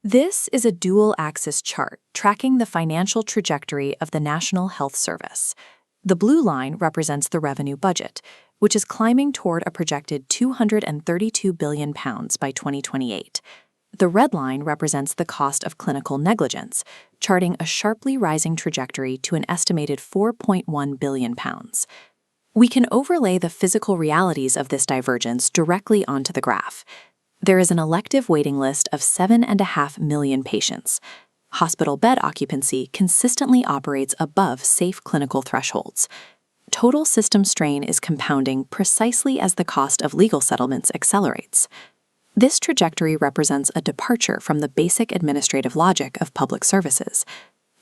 This is a dual-axis chart tracking the financial trajectory of the National Health Service. The blue line represents the revenue budget, which is climbing toward a projected £232 billion by 2028. The red line represents the cost of clinical negligence, charting a sharply rising trajectory to an estimated £4.1 billion. We can overlay the physical realities of this divergence directly onto the graph. There is an elective waiting list of 7.5 million patients. Hospital bed occupancy consistently operates above safe clinical thresholds. Total system strain is compounding precisely as the cost of legal settlements accelerates. This trajectory represents a departure from the basic administrative logic of public services.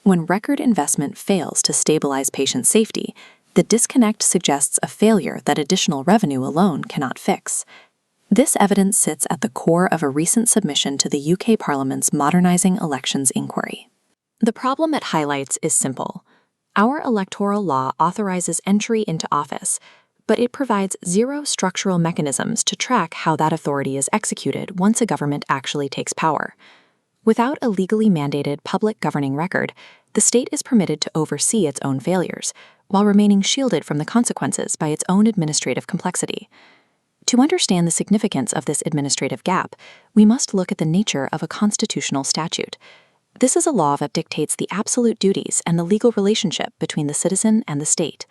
When record investment fails to stabilize patient safety, the disconnect suggests a failure that additional revenue alone cannot fix. This evidence sits at the core of a recent submission to the UK Parliament's Modernising Elections inquiry. The problem it highlights is simple. Our electoral law authorizes entry into office, but it provides zero structural mechanisms to track how that authority is executed once a government actually takes power. Without a legally mandated public governing record, the state is permitted to oversee its own failures, while remaining shielded from the consequences by its own administrative complexity. To understand the significance of this administrative gap, we must look at the nature of a constitutional statute. This is a law that dictates the absolute duties and the legal relationship between the citizen and the state.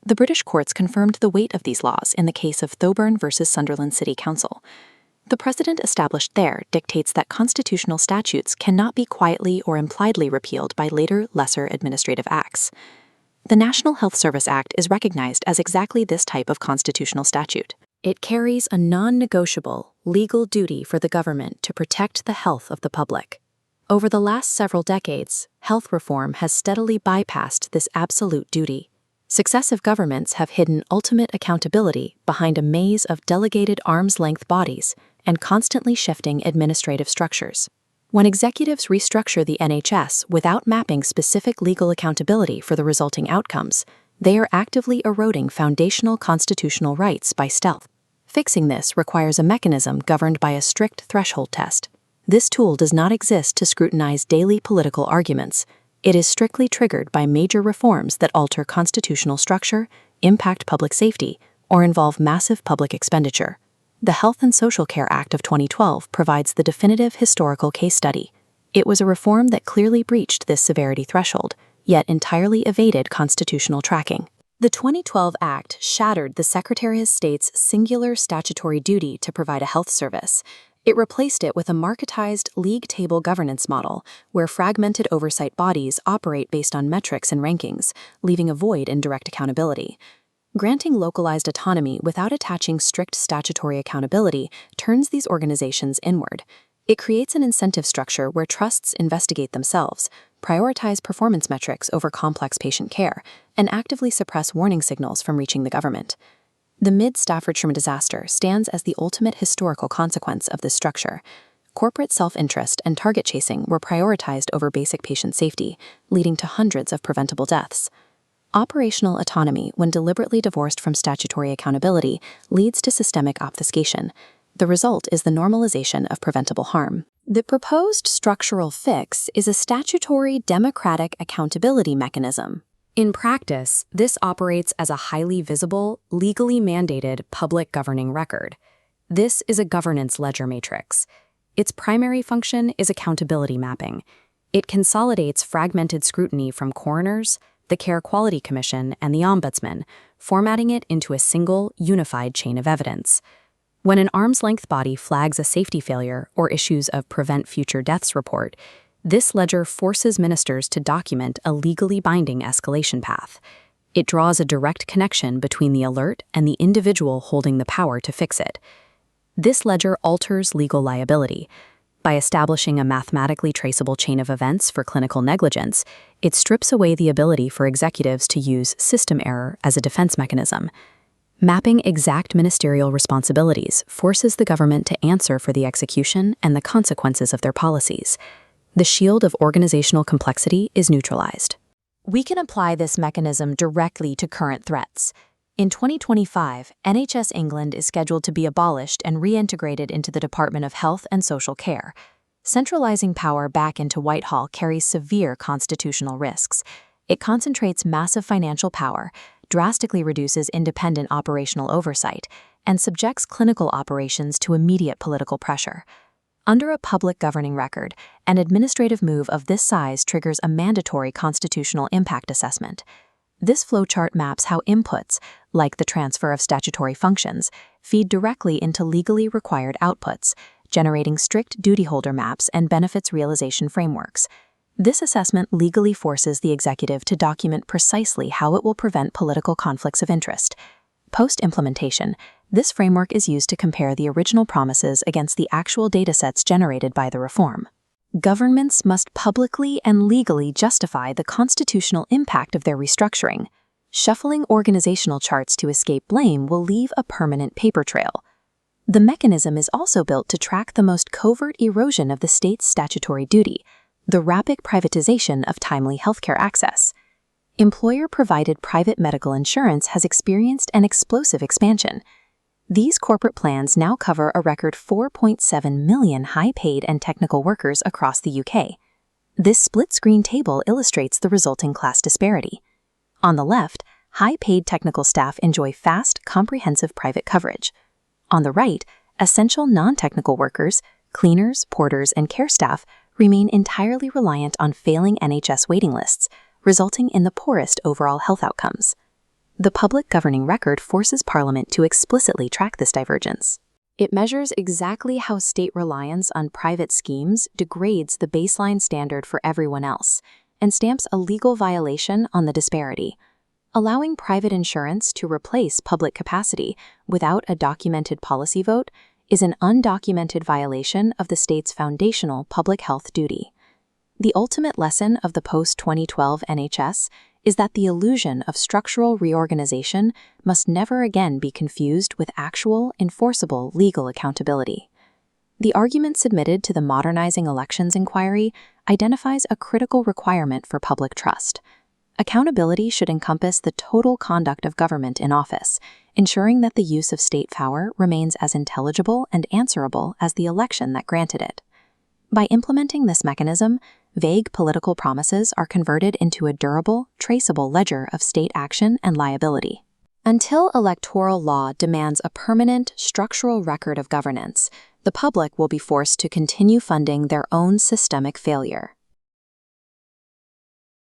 The British courts confirmed the weight of these laws in the case of Thoburn versus Sunderland City Council. The precedent established there dictates that constitutional statutes cannot be quietly or impliedly repealed by later, lesser administrative acts. The National Health Service Act is recognized as exactly this type of constitutional statute. It carries a non-negotiable legal duty for the government to protect the health of the public. Over the last several decades, health reform has steadily bypassed this absolute duty. Successive governments have hidden ultimate accountability behind a maze of delegated arm's-length bodies and constantly shifting administrative structures. When executives restructure the NHS without mapping specific legal accountability for the resulting outcomes, they are actively eroding foundational constitutional rights by stealth. Fixing this requires a mechanism governed by a strict threshold test. This tool does not exist to scrutinize daily political arguments. It is strictly triggered by major reforms that alter constitutional structure, impact public safety, or involve massive public expenditure. The Health and Social Care Act of 2012 provides the definitive historical case study. It was a reform that clearly breached this severity threshold, yet entirely evaded constitutional tracking. The 2012 Act shattered the Secretary of State's singular statutory duty to provide a health service. It replaced it with a marketized league table governance model, where fragmented oversight bodies operate based on metrics and rankings, leaving a void in direct accountability. Granting localized autonomy without attaching strict statutory accountability turns these organizations inward. It creates an incentive structure where trusts investigate themselves, prioritize performance metrics over complex patient care, and actively suppress warning signals from reaching the government. The Mid-Staffordshire disaster stands as the ultimate historical consequence of this structure. Corporate self-interest and target chasing were prioritized over basic patient safety, leading to hundreds of preventable deaths. Operational autonomy, when deliberately divorced from statutory accountability, leads to systemic obfuscation. The result is the normalization of preventable harm. The proposed structural fix is a statutory democratic accountability mechanism. In practice, this operates as a highly visible, legally mandated public governing record. This is a governance ledger matrix. Its primary function is accountability mapping. It consolidates fragmented scrutiny from coroners, the Care Quality Commission, and the Ombudsman, formatting it into a single, unified chain of evidence. When an arm's-length body flags a safety failure or issues a Prevent Future Deaths report, this ledger forces ministers to document a legally binding escalation path. It draws a direct connection between the alert and the individual holding the power to fix it. This ledger alters legal liability. By establishing a mathematically traceable chain of events for clinical negligence, it strips away the ability for executives to use system error as a defense mechanism. Mapping exact ministerial responsibilities forces the government to answer for the execution and the consequences of their policies. The shield of organizational complexity is neutralized. We can apply this mechanism directly to current threats. In 2025, NHS England is scheduled to be abolished and reintegrated into the Department of Health and Social Care. Centralizing power back into Whitehall carries severe constitutional risks. It concentrates massive financial power, drastically reduces independent operational oversight, and subjects clinical operations to immediate political pressure. Under a public governing record, an administrative move of this size triggers a mandatory constitutional impact assessment. This flowchart maps how inputs, like the transfer of statutory functions, feed directly into legally required outputs, generating strict duty holder maps and benefits realization frameworks. This assessment legally forces the executive to document precisely how it will prevent political conflicts of interest. Post-implementation, this framework is used to compare the original promises against the actual datasets generated by the reform. Governments must publicly and legally justify the constitutional impact of their restructuring. Shuffling organizational charts to escape blame will leave a permanent paper trail. The mechanism is also built to track the most covert erosion of the state's statutory duty, the rapid privatization of timely healthcare access. Employer-provided private medical insurance has experienced an explosive expansion. These corporate plans now cover a record 4.7 million high-paid and technical workers across the UK. This split-screen table illustrates the resulting class disparity. On the left, high-paid technical staff enjoy fast, comprehensive private coverage. On the right, essential non-technical workers, cleaners, porters, and care staff remain entirely reliant on failing NHS waiting lists, resulting in the poorest overall health outcomes. The public governing record forces Parliament to explicitly track this divergence. It measures exactly how state reliance on private schemes degrades the baseline standard for everyone else, and stamps a legal violation on the disparity. Allowing private insurance to replace public capacity without a documented policy vote is an undocumented violation of the state's foundational public health duty. The ultimate lesson of the post-2012 NHS is that the illusion of structural reorganization must never again be confused with actual, enforceable legal accountability. The argument submitted to the Modernising Elections inquiry identifies a critical requirement for public trust. Accountability should encompass the total conduct of government in office, ensuring that the use of state power remains as intelligible and answerable as the election that granted it. By implementing this mechanism, vague political promises are converted into a durable, traceable ledger of state action and liability. Until electoral law demands a permanent, structural record of governance, the public will be forced to continue funding their own systemic failure.